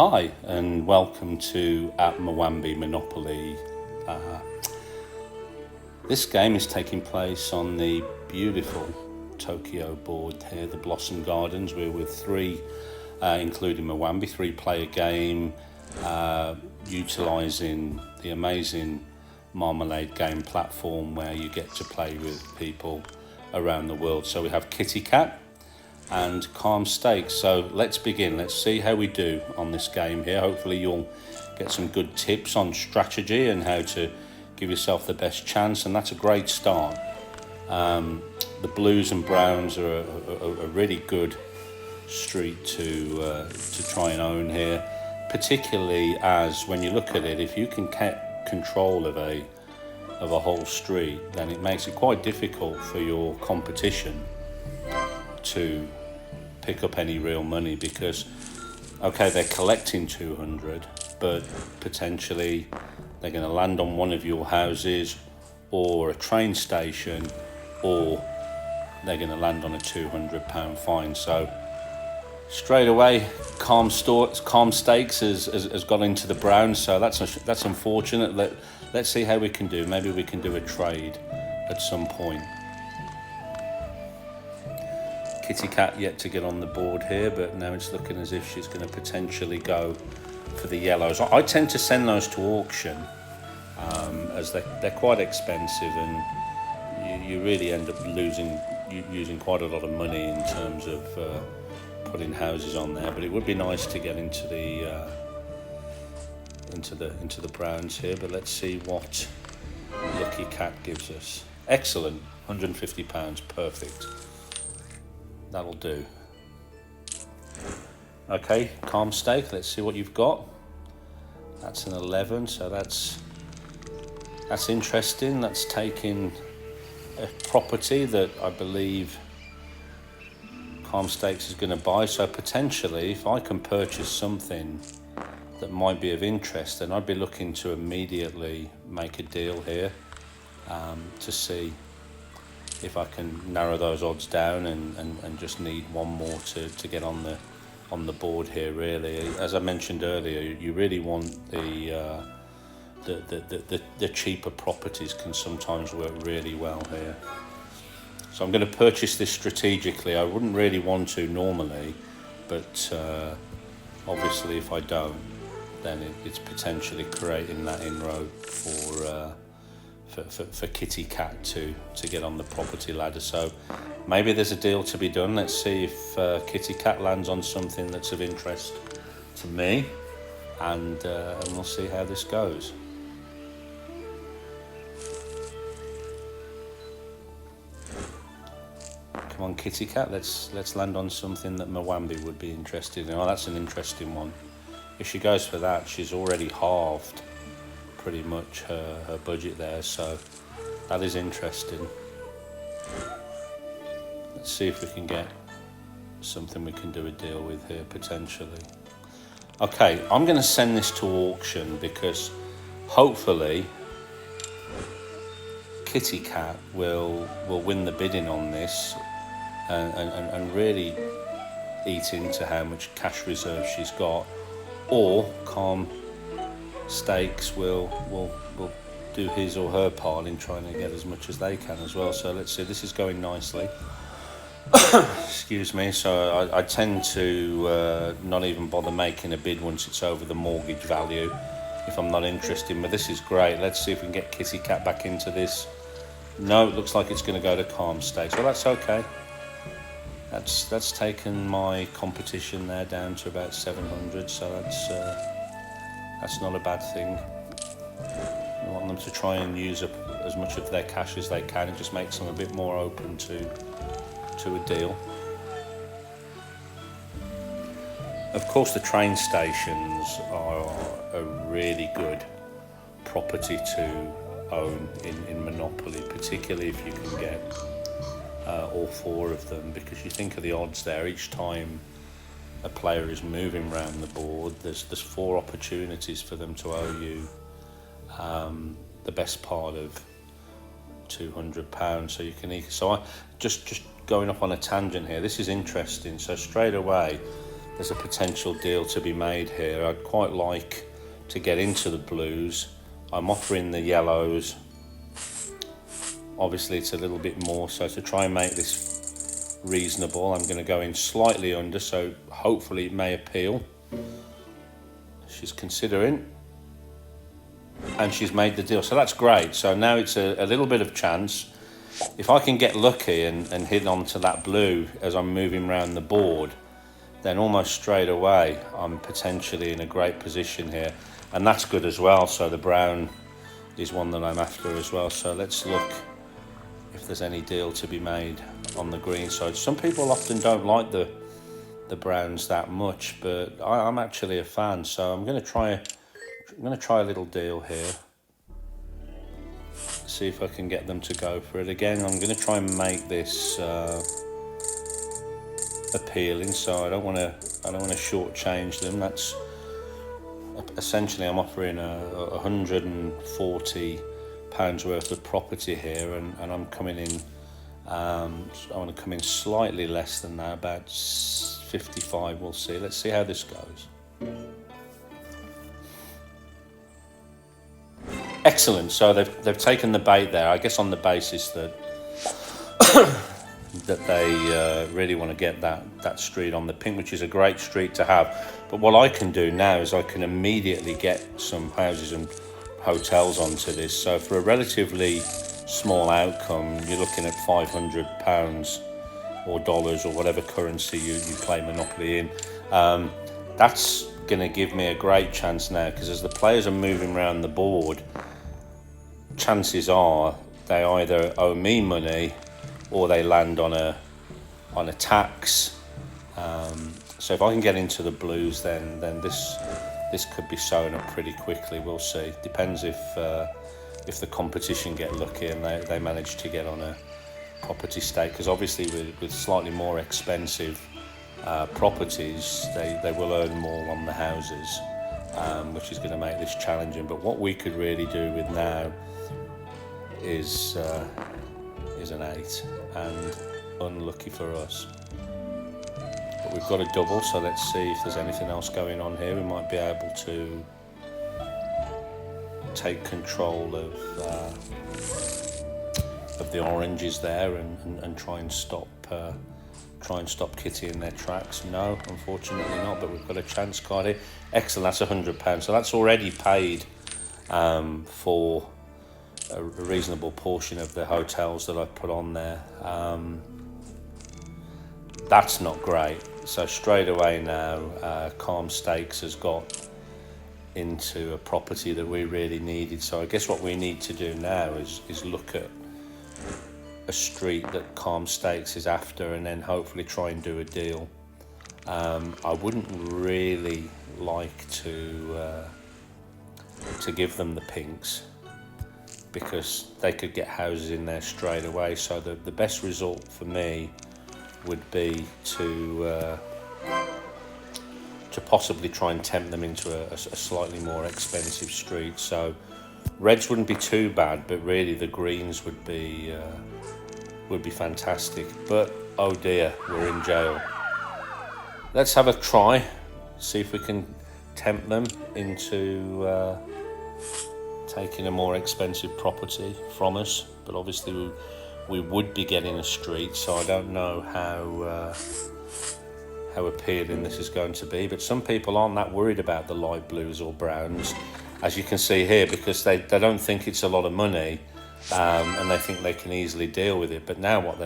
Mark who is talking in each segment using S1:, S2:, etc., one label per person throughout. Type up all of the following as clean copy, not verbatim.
S1: Hi and welcome to at Mwambi Monopoly. This game is taking place on the beautiful Tokyo board here, the Blossom Gardens. We're with three, including Mwambi, three-player game, utilising the amazing Marmalade game platform where you get to play with people around the world. So we have Kitty Cat and Calm Stakes. So let's begin. Let's see how we do on this game here. Hopefully you'll get some good tips on strategy and how to give yourself the best chance, and that's a great start. The blues and browns are a really good street to try and own here, particularly as when you look at it, if you can get control of a whole street, then it makes it quite difficult for your competition to pick up any real money, because okay, they're collecting 200, but potentially they're going to land on one of your houses or a train station, or they're going to land on a £200 fine. So straight away Calm Stakes has got into the brown, so that's unfortunate. Let's see how we can do. Maybe we can do a trade at some point. Kitty Cat yet to get on the board here, but now it's looking as if she's going to potentially go for the yellows. I tend to send those to auction as they're quite expensive, and you really end up using quite a lot of money in terms of putting houses on there. But it would be nice to get into the browns here. But let's see what Lucky Cat gives us. Excellent, £150, perfect. That'll do. Okay, Calm Stake, let's see what you've got. That's an 11, so that's interesting. That's taking a property that I believe Calm Stakes is going to buy. So potentially, if I can purchase something that might be of interest, then I'd be looking to immediately make a deal here to see if I can narrow those odds down and just need one more to get on the board here. Really, as I mentioned earlier, you really want the cheaper properties can sometimes work really well here. So I'm going to purchase this strategically. I wouldn't really want to normally, but obviously if I don't, then it's potentially creating that inroad for Kitty Cat to get on the property ladder. So maybe there's a deal to be done. Let's see if Kitty Cat lands on something that's of interest to me, and we'll see how this goes. Come on, Kitty Cat, let's land on something that Mwambi would be interested in. Oh, that's an interesting one. If she goes for that, she's already halved pretty much her budget there, so that is interesting. Let's see if we can get something we can do a deal with here potentially. Okay, I'm going to send this to auction because hopefully Kitty Cat will win the bidding on this and really eat into how much cash reserve she's got, or Calm Stakes will do his or her part in trying to get as much as they can as well. So let's see, this is going nicely. Excuse me. So I tend to not even bother making a bid once it's over the mortgage value if I'm not interested, but this is great. Let's see if we can get Kitty Cat back into this. No, it looks like it's going to go to Calm Stakes. Well, that's okay. That's taken my competition there down to about 700, so that's not a bad thing. I want them to try and use up as much of their cash as they can. It just makes them a bit more open to a deal. Of course, the train stations are a really good property to own in Monopoly, particularly if you can get all four of them, because you think of the odds there. Each time a player is moving around the board, there's four opportunities for them to owe you the best part of £200. So you can so I just going off on a tangent here. This is interesting. So straight away there's a potential deal to be made here. I'd quite like to get into the blues. I'm offering the yellows. Obviously it's a little bit more, so to try and make this reasonable, I'm going to go in slightly under, so hopefully it may appeal. She's considering, and she's made the deal, so that's great. So now it's a little bit of chance. If I can get lucky and hit onto that blue as I'm moving around the board, then almost straight away I'm potentially in a great position here, and that's good as well. So the brown is one that I'm after as well. So let's look if there's any deal to be made on the green side. Some people often don't like the browns that much, but I'm actually a fan, so I'm going to try a little deal here. See if I can get them to go for it. Again, I'm going to try and make this appealing, so I don't want to shortchange them. That's essentially, I'm offering £140 worth of property here, and I'm coming in. I want to come in slightly less than that, about 55. We'll see. Let's see how this goes. Excellent. So they've taken the bait there, I guess, on the basis that that they really want to get that street on the pink, which is a great street to have. But what I can do now is I can immediately get some houses and hotels onto this. So for a relatively small outcome, you're looking at £500 or dollars or whatever currency you play Monopoly in. That's going to give me a great chance now, because as the players are moving around the board, chances are they either owe me money or they land on a tax. So if I can get into the blues, then this could be sewn up pretty quickly. We'll see. Depends if the competition get lucky and they manage to get on a property stake, because obviously with slightly more expensive properties, they will earn more on the houses, which is going to make this challenging. But what we could really do with now is an 8, and unlucky for us. But we've got a double, so let's see if there's anything else going on here. We might be able to take control of the oranges there and try and stop Kitty in their tracks. No, unfortunately not, but we've got a chance card here. Excellent, that's £100. So that's already paid for a reasonable portion of the hotels that I've put on there. That's not great. So straight away now, Calm Stakes has got into a property that we really needed. So I guess what we need to do now is look at a street that Calm Stakes is after, and then hopefully try and do a deal. I wouldn't really like to give them the pinks, because they could get houses in there straight away. So the best result for me would be to possibly try and tempt them into a slightly more expensive street. So reds wouldn't be too bad, but really the greens would be fantastic. But oh dear, we're in jail. Let's have a try, see if we can tempt them into taking a more expensive property from us. But obviously we would be getting a street, so I don't know how appealing this is going to be. But some people aren't that worried about the light blues or browns, as you can see here, because they don't think it's a lot of money, and they think they can easily deal with it. But now what's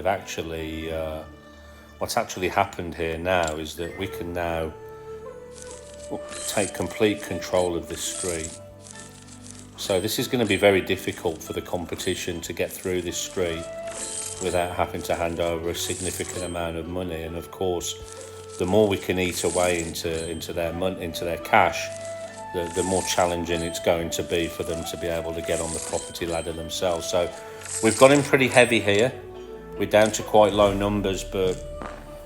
S1: actually happened here now is that we can now take complete control of this street. So this is going to be very difficult for the competition to get through this street without having to hand over a significant amount of money. And of course, the more we can eat away into their cash, the more challenging it's going to be for them to be able to get on the property ladder themselves. So we've got him pretty heavy here. We're down to quite low numbers, but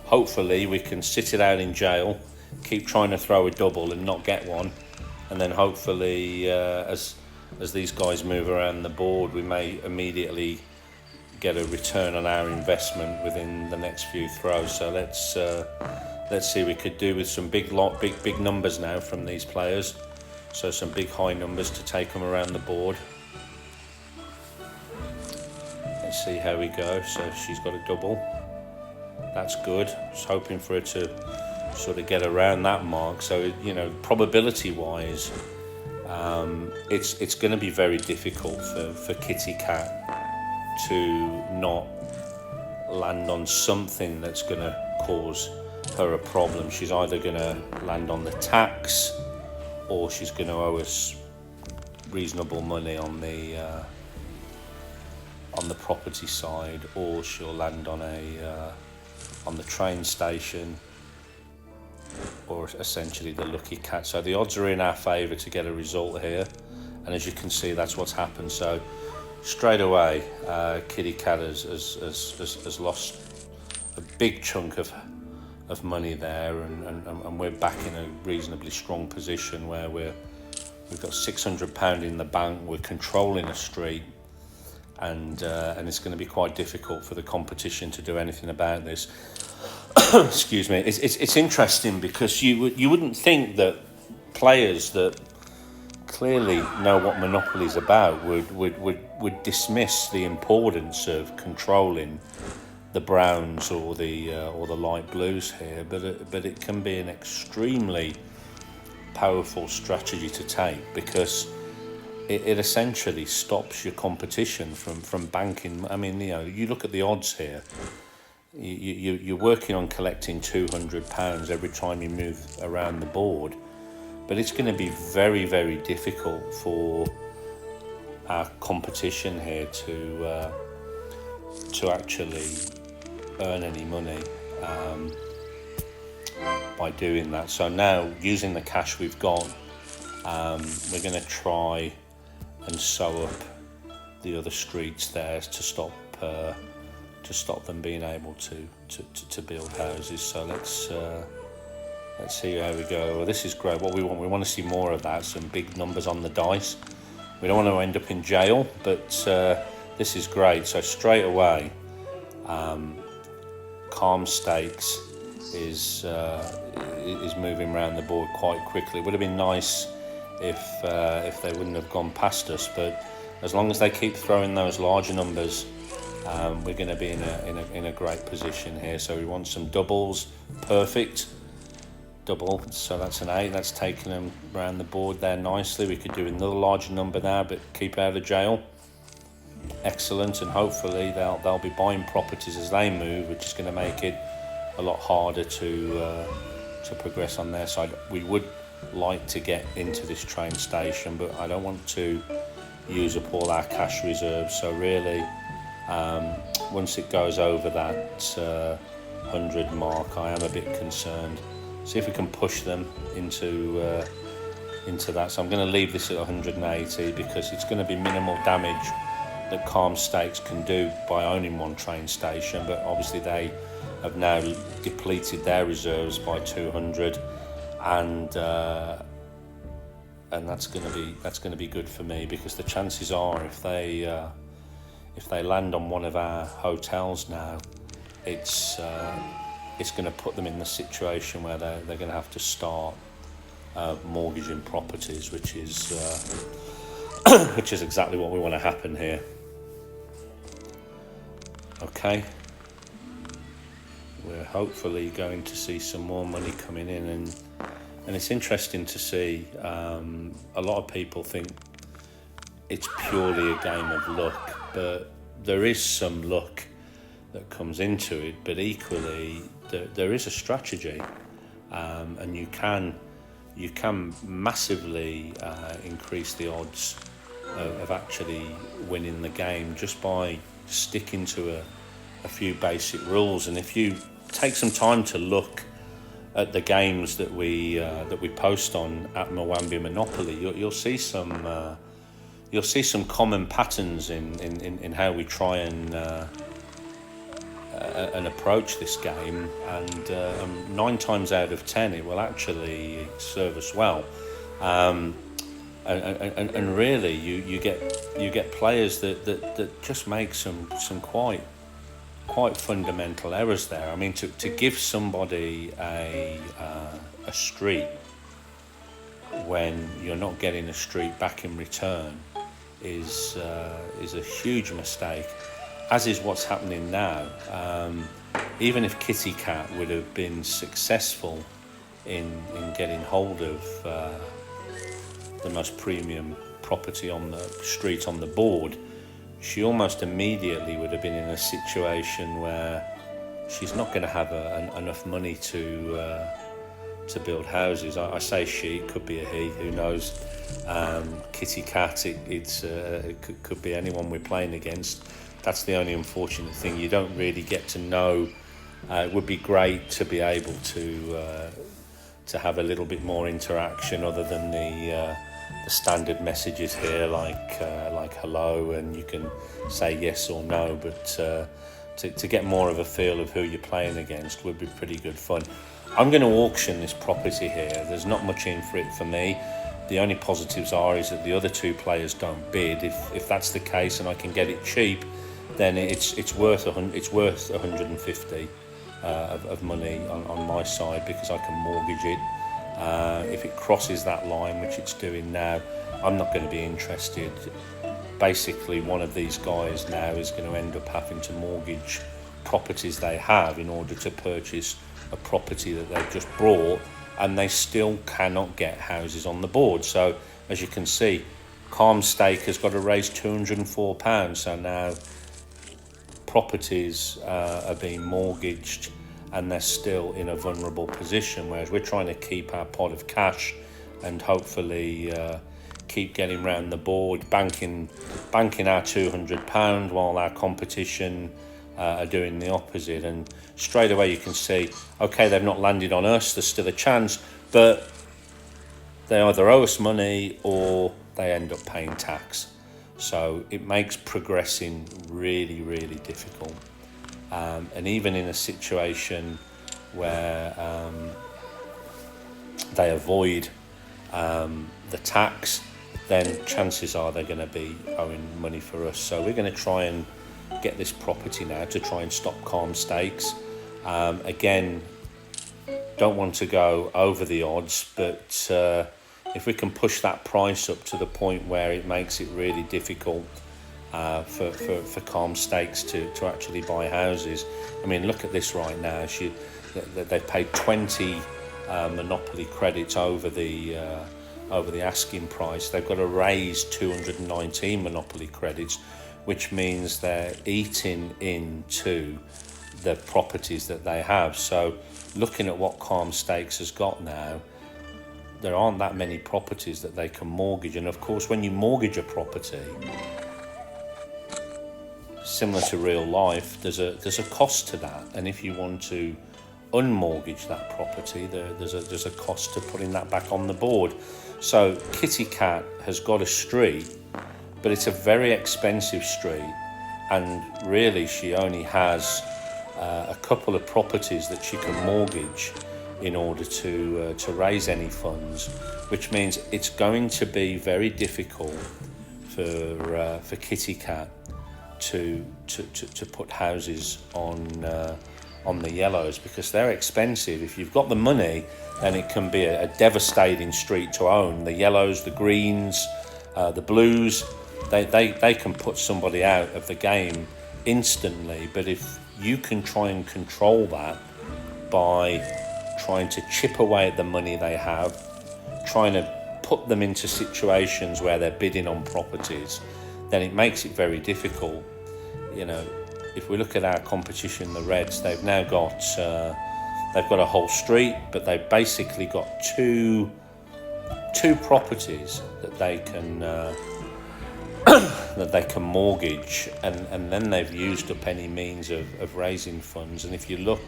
S1: hopefully we can sit it out in jail, keep trying to throw a double and not get one, and then hopefully as these guys move around the board, we may immediately get a return on our investment within the next few throws. So let's let's see, we could do with some big numbers now from these players. So some big high numbers to take them around the board. Let's see how we go. So she's got a double. That's good. I was hoping for her to sort of get around that mark. So, you know, probability-wise, it's going to be very difficult for Kitty Cat to not land on something that's going to cause her a problem. She's either going to land on the tax, or she's going to owe us reasonable money on the property side, or she'll land on the train station, or essentially the lucky cat. So the odds are in our favour to get a result here, and as you can see, that's what's happened. So straight away, Kitty Cat has lost a big chunk of money there, and we're back in a reasonably strong position where we've got £600 in the bank. We're controlling a street, and it's going to be quite difficult for the competition to do anything about this. Excuse me. It's interesting because you wouldn't think that players that clearly know what Monopoly's about would dismiss the importance of controlling the browns or the light blues here, but it can be an extremely powerful strategy to take, because it essentially stops your competition from banking. I mean, you know, you look at the odds here. You're working on collecting £200 every time you move around the board, but it's going to be very, very difficult for our competition here to actually earn any money by doing that. So now, using the cash we've got, we're going to try and sew up the other streets there to stop them being able to build houses. So let's see how we go. Well, this is great. What we want to see more of that. Some big numbers on the dice. We don't want to end up in jail, but this is great. So straight away, Calm Stakes is moving around the board quite quickly. It would have been nice if they wouldn't have gone past us, but as long as they keep throwing those larger numbers, we're going to be in a great position here. So we want some doubles. Perfect double. So that's an 8. That's taking them around the board there nicely. We could do another larger number now, but keep out of jail. Excellent. And hopefully they'll be buying properties as they move, which is going to make it a lot harder to progress on their side. We would like to get into this train station, but I don't want to use up all our cash reserves. So really, once it goes over that 100 mark, I am a bit concerned. See if we can push them into that. So I'm going to leave this at 180, because it's going to be minimal damage that Calm Stakes can do by owning one train station, but obviously they have now depleted their reserves by 200, and that's going to be good for me, because the chances are if they land on one of our hotels now, it's going to put them in the situation where they're going to have to start mortgaging properties, which is which is exactly what we want to happen here. Okay, we're hopefully going to see some more money coming in, and it's interesting to see. A lot of people think it's purely a game of luck, but there is some luck that comes into it, but equally there is a strategy, and you can massively increase the odds of actually winning the game just by sticking to a few basic rules. And if you take some time to look at the games that we post on at Mwambi Monopoly, you'll see some common patterns in how we try and approach this game, and 9 times out of 10 it will actually serve us well. And really, you get players that just make some quite quite fundamental errors there. I mean, to give somebody a street when you're not getting a street back in return is a huge mistake, as is what's happening now. Even if Kitty Cat would have been successful in getting hold of the most premium property on the street on the board, she almost immediately would have been in a situation where she's not going to have enough money to build houses. I say she, it could be a he, who knows. Kitty Cat, it could be anyone we're playing against. That's the only unfortunate thing. You don't really get to know. It would be great to be able to have a little bit more interaction other than the standard messages here, like hello, and you can say yes or no. But to get more of a feel of who you're playing against would be pretty good fun. I'm going to auction this property here. There's not much in for it for me. The only positives is that the other two players don't bid. If that's the case and I can get it cheap, then it's worth 150 of money on my side, because I can mortgage it. If it crosses that line, which it's doing now, I'm not going to be interested. Basically, one of these guys now is going to end up having to mortgage properties they have in order to purchase a property that they've just bought, and they still cannot get houses on the board. So as you can see, Calm Stake has got to raise £204. So now properties are being mortgaged and they're still in a vulnerable position, whereas we're trying to keep our pot of cash and hopefully keep getting round the board, banking our £200 while our competition are doing the opposite. And straight away you can see, okay, they've not landed on us, there's still a chance, but they either owe us money or they end up paying tax. So it makes progressing really, really difficult. And even in a situation where they avoid the tax, then chances are they're going to be owing money for us. So we're going to try and get this property now to try and stop Calm Stakes. Again, don't want to go over the odds, but if we can push that price up to the point where it makes it really difficult for Calm Stakes to actually buy houses. I mean, look at this right now. They've paid 20 monopoly credits over the asking price. They've got to raise 219 monopoly credits, which means they're eating into the properties that they have. So looking at what Calm Stakes has got now, there aren't that many properties that they can mortgage. And of course, when you mortgage a property, similar to real life, there's a cost to that. And if you want to unmortgage that property, there's a cost to putting that back on the board. So Kitty Cat has got a street, but it's a very expensive street, and really she only has a couple of properties that she can mortgage in order to raise any funds, which means it's going to be very difficult for Kitty Cat to put houses on the yellows, because they're expensive. If you've got the money, then it can be a devastating street to own. The yellows, the greens, the blues, they can put somebody out of the game instantly. But if you can try and control that by trying to chip away at the money they have, trying to put them into situations where they're bidding on properties, then it makes it very difficult. You know, if we look at our competition, the Reds, they've now got a whole street, but they've basically got two properties that they can mortgage, and then they've used up any means of raising funds. And if you look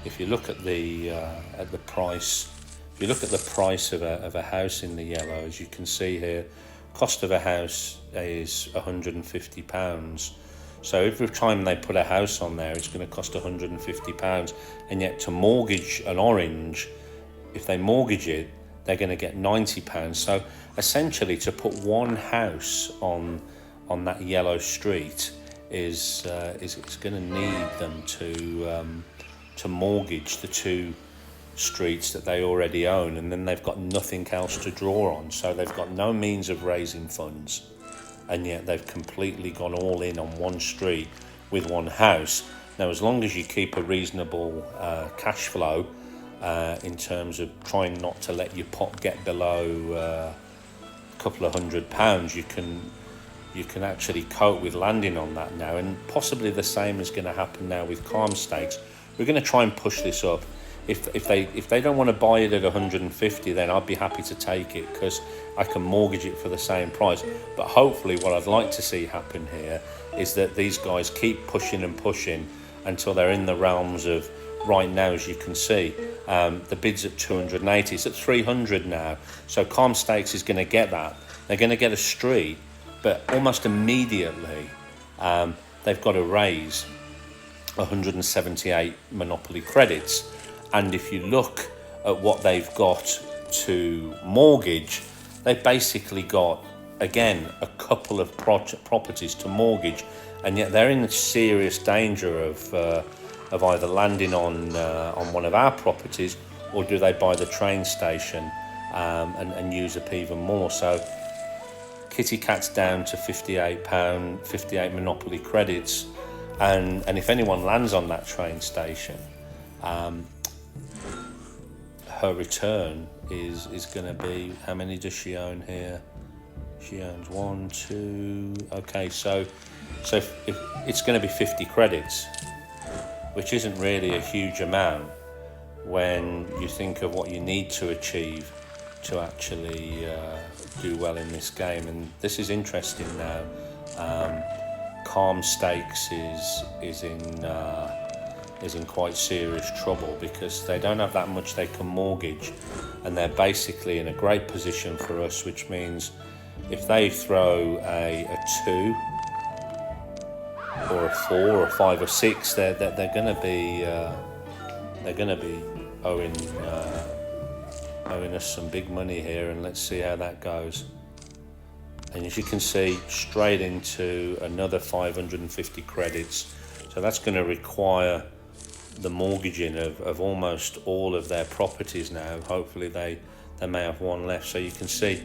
S1: at the price, if you look at the price of a house in the yellow, as you can see here, cost of a house is £150. So every time they put a house on there, it's going to cost £150. And yet to mortgage an orange, if they mortgage it, they're going to get £90. So essentially, to put one house on that yellow street is it's going to need them to mortgage the 2 streets that they already own, and then they've got nothing else to draw on. So they've got no means of raising funds, and yet they've completely gone all in on 1 street with 1 house. Now, as long as you keep a reasonable cash flow in terms of trying not to let your pot get below a couple of £100, you can actually cope with landing on that now. And possibly the same is going to happen now with Calm Stakes. We're going to try and push this up. If they don't want to buy it at 150, then I'd be happy to take it, because I can mortgage it for the same price. But hopefully what I'd like to see happen here is that these guys keep pushing and pushing until they're in the realms of, right now, as you can see, the bid's at 280. It's at 300 now. So Calm Stakes is going to get that. They're going to get a street, but almost immediately they've got to raise 178 Monopoly credits. And if you look at what they've got to mortgage, they've basically got, again, a couple of properties to mortgage, and yet they're in serious danger of either landing on one of our properties, or do they buy the train station and use up even more. So Kitty Cat's down to £58, 58 Monopoly credits, and if anyone lands on that train station, her return is going to be, how many does she own here? She owns 1, 2. Okay, so if it's going to be 50 credits, which isn't really a huge amount when you think of what you need to achieve to actually do well in this game. And this is interesting now. Calm Stakes is in quite serious trouble, because they don't have that much they can mortgage, and they're basically in a great position for us, which means if they throw a 2 or a 4 or a 5 or 6, they're going to be owing us some big money here, and let's see how that goes. And as you can see, straight into another 550 credits. So that's going to require the mortgaging of almost all of their properties now. Hopefully they may have 1 left. So you can see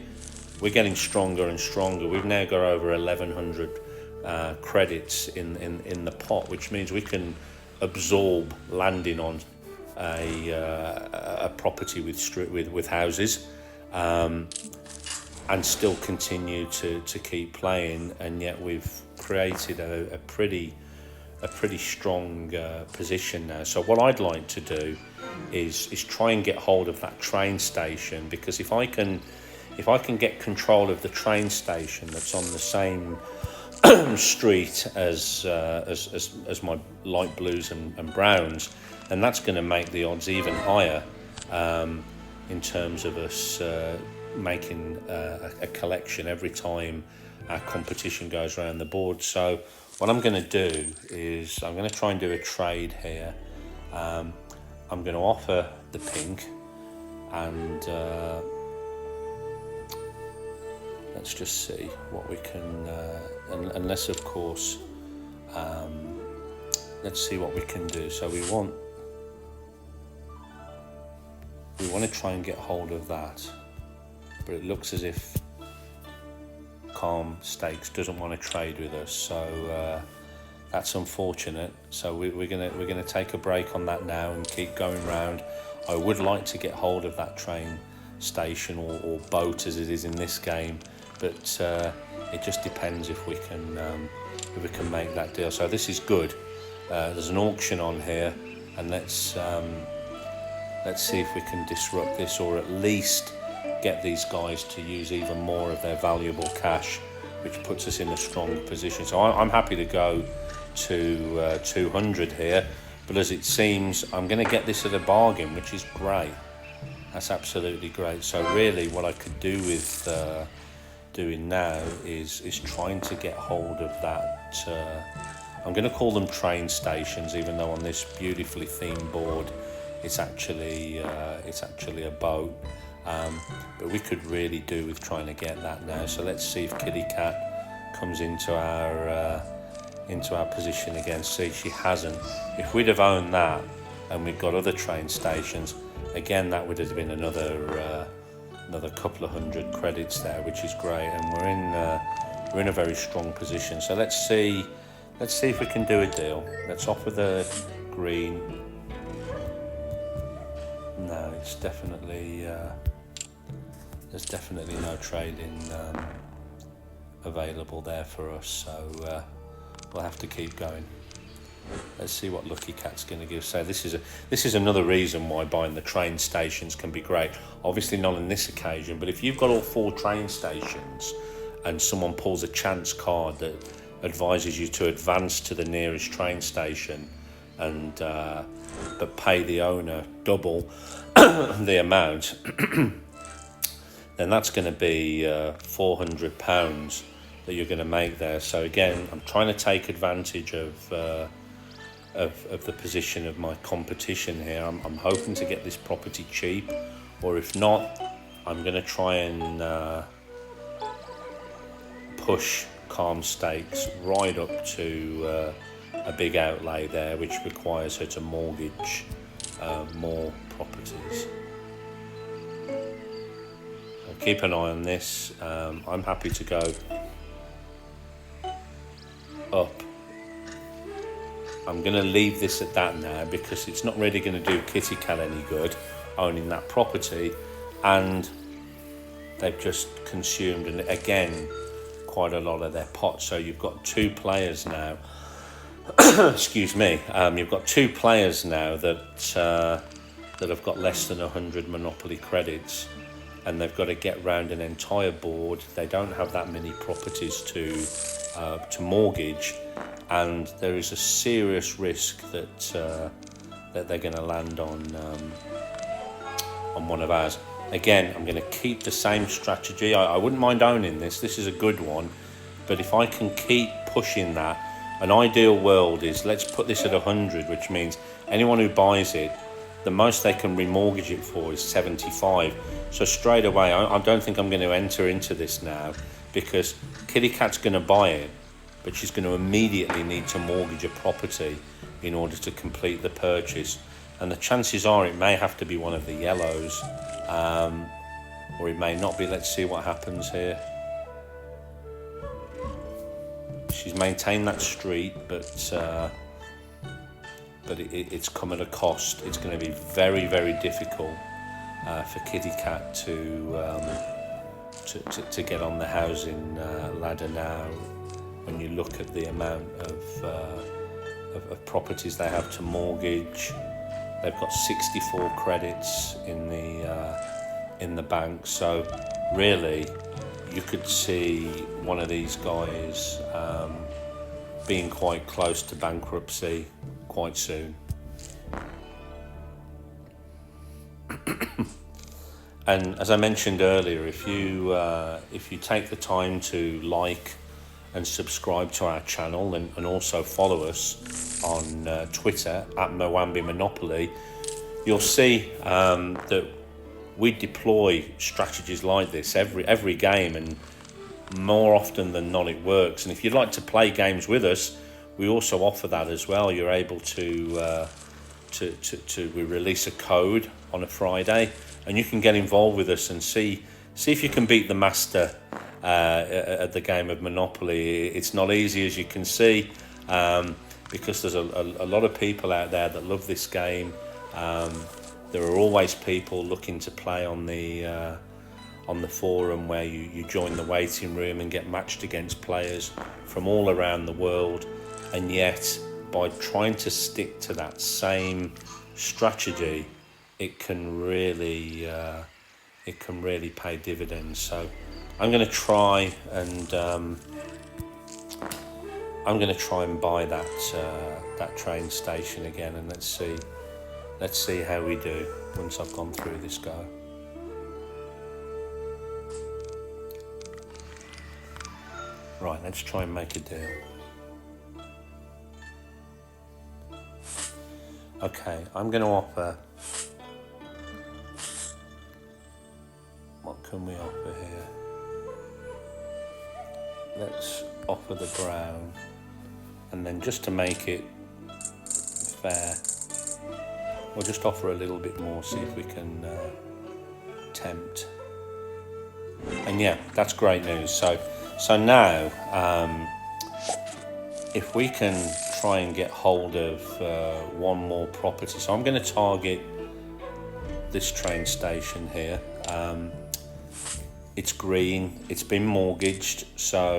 S1: we're getting stronger and stronger. We've now got over 1,100 credits in the pot, which means we can absorb landing on a property with houses, and still continue to keep playing. And yet we've created a pretty strong position now. So what I'd like to do is try and get hold of that train station, because if I can get control of the train station that's on the same street as my light blues and browns, then that's going to make the odds even higher in terms of us making a collection every time our competition goes around the board. So what I'm going to do is I'm going to try and do a trade here. I'm going to offer the pink, and let's just see what we can, unless of course, let's see what we can do. So we want to try and get hold of that, but it looks as if Calm Stakes doesn't want to trade with us, so that's unfortunate. So we're gonna take a break on that now and keep going round. I would like to get hold of that train station or boat, as it is in this game, but it just depends if we can make that deal. So this is good. There's an auction on here, and let's see if we can disrupt this, or at least get these guys to use even more of their valuable cash, which puts us in a strong position. So I'm happy to go to 200 here, but as it seems, I'm going to get this at a bargain, which is great. That's absolutely great. So really what I could do with doing now is trying to get hold of that, I'm going to call them train stations, even though on this beautifully themed board it's actually a boat. But we could really do with trying to get that now. So let's see if Kitty Cat comes into our into our position again. See, she hasn't. If we'd have owned that and we'd got other train stations, again, that would have been another couple of hundred credits there, which is great. And we're in a very strong position. So let's see if we can do a deal. Let's offer the green. No, it's definitely there's definitely no trading available there for us. So we'll have to keep going. Let's see what Lucky Cat's going to give. So this is another reason why buying the train stations can be great. Obviously not on this occasion, but if you've got all 4 train stations and someone pulls a chance card that advises you to advance to the nearest train station and but pay the owner double the amount, then that's going to be £400 that you're going to make there. So again, I'm trying to take advantage of the position of my competition here. I'm hoping to get this property cheap, or if not, I'm going to try and push Calm Stakes right up to a big outlay there, which requires her to mortgage more properties. So keep an eye on this. I'm happy to go up. I'm going to leave this at that now because it's not really going to do Kitty Cat any good owning that property, and they've just consumed, and again, quite a lot of their pot. So you've got 2 players now. Excuse me. You've got 2 players now that have got less than 100 Monopoly credits, and they've got to get round an entire board. They don't have that many properties to mortgage, and there is a serious risk that they're going to land on one of ours. Again, I'm going to keep the same strategy. I wouldn't mind owning this. This is a good one, but if I can keep pushing that, an ideal world is let's put this at 100, which means anyone who buys it, the most they can remortgage it for is 75. So straight away, I don't think I'm going to enter into this now, because Kitty Cat's going to buy it, but she's going to immediately need to mortgage a property in order to complete the purchase. And the chances are it may have to be one of the yellows, or it may not be. Let's see what happens here. She's maintained that street, but it's come at a cost. It's going to be very, very difficult for Kitty Cat to get on the housing ladder now. When you look at the amount of properties they have to mortgage, they've got 64 credits in the bank. So really, you could see one of these guys being quite close to bankruptcy quite soon. And as I mentioned earlier, if you take the time to like and subscribe to our channel, and also follow us on Twitter at Mwambi Monopoly, you'll see that we deploy strategies like this every game, and more often than not it works. And if you'd like to play games with us, we also offer that as well. You're able to we release a code on a Friday, and you can get involved with us and see if you can beat the master at the game of Monopoly. It's not easy, as you can see, because there's a lot of people out there that love this game. There are always people looking to play on the forum, where you join the waiting room and get matched against players from all around the world. And yet, by trying to stick to that same strategy, it can really pay dividends. So I'm going to try and buy that train station again, and let's see how we do once I've gone through this go. Right, let's try and make a deal. Okay, I'm going to offer. What can we offer here? Let's offer the brown And then just to make it fair, we'll just offer a little bit more, see if we can tempt. And yeah, that's great news. So now, if we can try and get hold of one more property. So I'm going to target this train station here. It's green, it's been mortgaged, so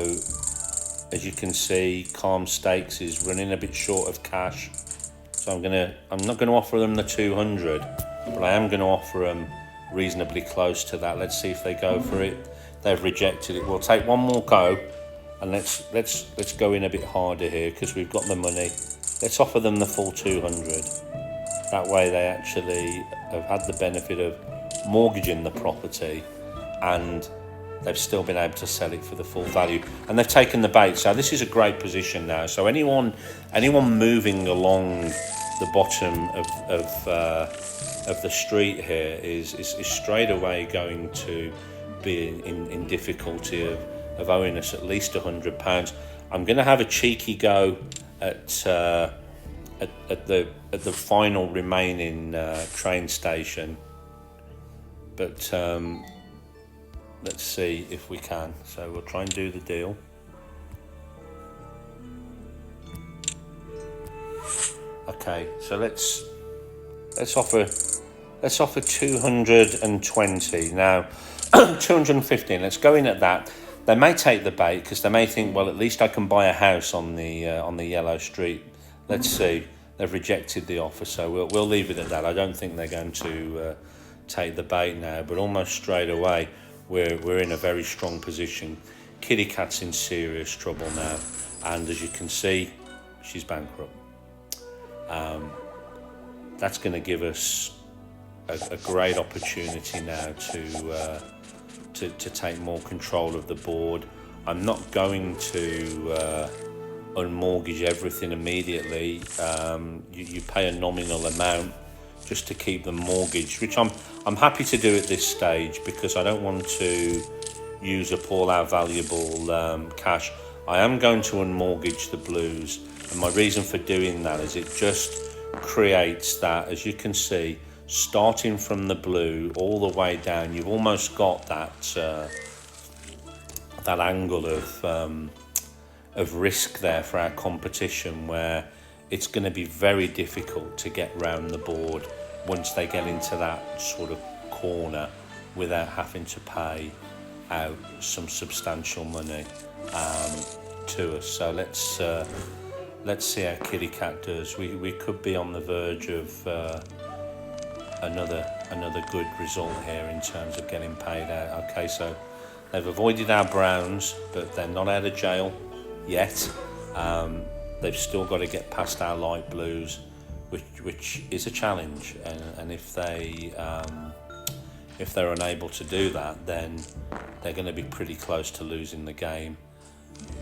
S1: as you can see, Calm Stakes is running a bit short of cash. So I'm not going to offer them the 200, but I am going to offer them reasonably close to that. Let's see if they go for it. They've rejected it. We'll take one more go, and let's go in a bit harder here because we've got the money. Let's offer them the full 200. That way they actually have had the benefit of mortgaging the property, and they've still been able to sell it for the full value, and they've taken the bait. So this is a great position now. So anyone moving along the bottom of the street here is straight away going to be in difficulty of owing us at least £100. I'm going to have a cheeky go at the final remaining train station, but let's see if we can. So we'll try and do the deal. Okay, so let's offer 220 now. 215. Let's go in at that. They may take the bait because they may think, well, at least I can buy a house on the yellow street. Let's see. They've rejected the offer, so we'll leave it at that. I don't think they're going to take the bait now, but almost straight away we're in a very strong position. Kitty Cat's in serious trouble now, and as you can see, she's bankrupt. That's going to give us a great opportunity now to take more control of the board. I'm not going to unmortgage everything immediately. You pay a nominal amount just to keep them mortgaged, which I'm happy to do at this stage because I don't want to use up all our valuable cash. I am going to unmortgage the blues, and my reason for doing that is it just creates that, as you can see, starting from the blue all the way down, you've almost got that angle of risk there for our competition, where it's going to be very difficult to get round the board once they get into that sort of corner without having to pay out some substantial money to us. So let's see how Kitty Cat does. We could be on the verge of another good result here in terms of getting paid out. Okay, so they've avoided our browns, but they're not out of jail yet. They've still got to get past our light blues, which is a challenge, and if they're unable to do that, then they're going to be pretty close to losing the game.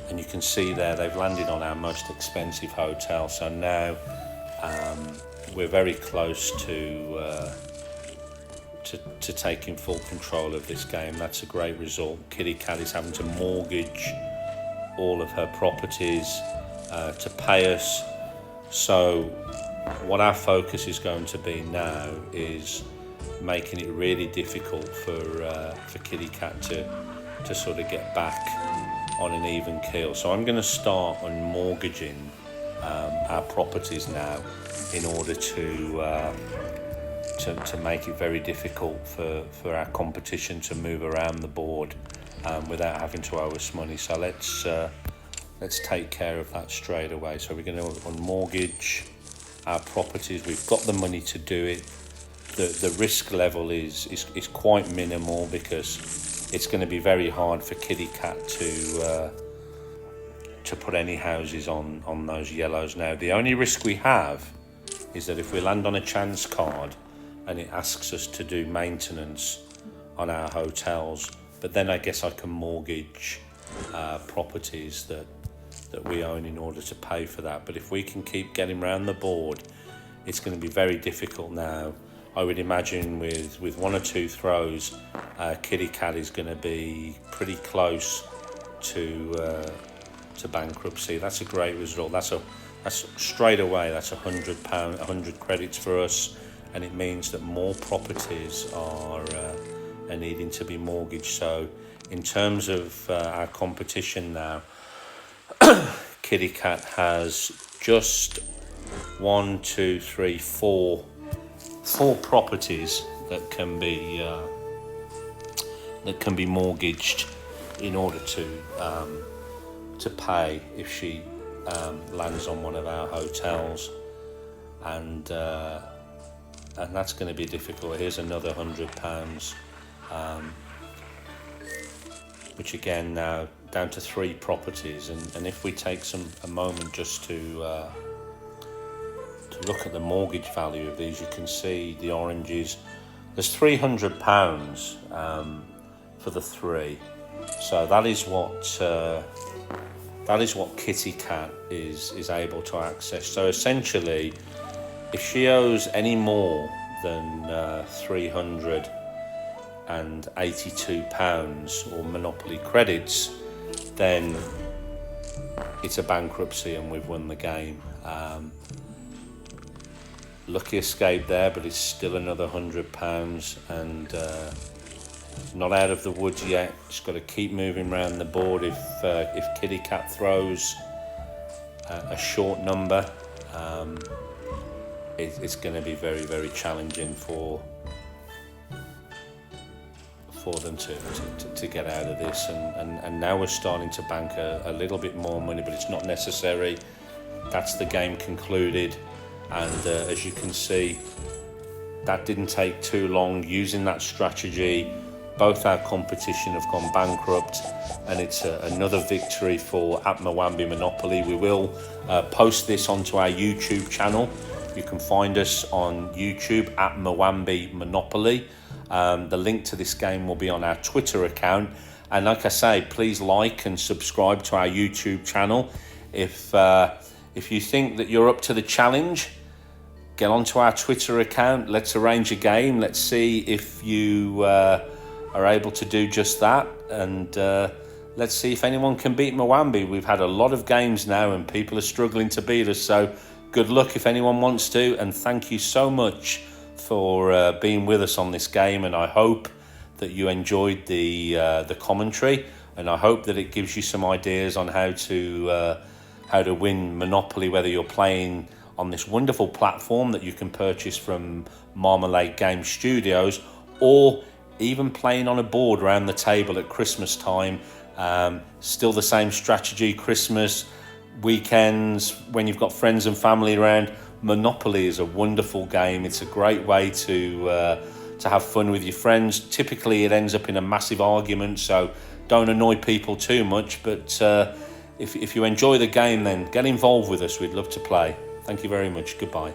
S1: And you can see there they've landed on our most expensive hotel, so now we're very close to taking full control of this game. That's a great result. Kitty Cat is having to mortgage all of her properties to pay us. So what our focus is going to be now is making it really difficult for Kitty Cat to sort of get back on an even keel. So I'm going to start on mortgaging our properties now in order to make it very difficult for our competition to move around the board without having to owe us money. So let's take care of that straight away. So we're going to unmortgage our properties. We've got the money to do it. The risk level is quite minimal because it's going to be very hard for Kitty Cat to put any houses on those yellows now. The only risk we have is that if we land on a chance card and it asks us to do maintenance on our hotels, but then I guess I can mortgage properties that we own in order to pay for that. But if we can keep getting around the board, it's going to be very difficult now. I would imagine with one or two throws, Kitty Cat is going to be pretty close to to bankruptcy. That's a great result. That's straight away. That's £100, 100 credits for us, and it means that more properties are needing to be mortgaged. So, in terms of our competition now, Kitty Cat has just four properties that can be mortgaged in order to pay if she lands on one of our hotels, and that's going to be difficult. Here's another £100, which again now down to 3 properties, and if we take a moment just to look at the mortgage value of these, you can see the oranges. There's £300 for the 3, so that is what Kitty Cat is able to access. So essentially, if she owes any more than £382 or Monopoly credits, then it's a bankruptcy and we've won the game. Lucky escape there, but it's still another £100, and not out of the woods yet. Just got to keep moving around the board. If Kitty Cat throws a short number, it's going to be very, very challenging for them to get out of this. And now we're starting to bank a little bit more money, but it's not necessary. That's the game concluded, and as you can see, that didn't take too long. Using that strategy, both our competition have gone bankrupt, and it's another victory for @Mwambi Monopoly. We will post this onto our YouTube channel. You can find us on YouTube @Mwambi Monopoly. The link to this game will be on our Twitter account, and like I say, please like and subscribe to our YouTube channel. If you think that you're up to the challenge, get onto our Twitter account. Let's arrange a game. Let's see if you are able to do just that, and let's see if anyone can beat Mwambi. We've had a lot of games now and people are struggling to beat us, so good luck if anyone wants to, and thank you so much for being with us on this game, and I hope that you enjoyed the commentary, and I hope that it gives you some ideas on how to win Monopoly, whether you're playing on this wonderful platform that you can purchase from Marmalade Game Studios, or even playing on a board around the table at Christmas time. Still the same strategy, Christmas, weekends, when you've got friends and family around. Monopoly is a wonderful game. It's a great way to have fun with your friends. Typically it ends up in a massive argument, so don't annoy people too much, but if you enjoy the game, then get involved with us. We'd love to play. Thank you very much. Goodbye.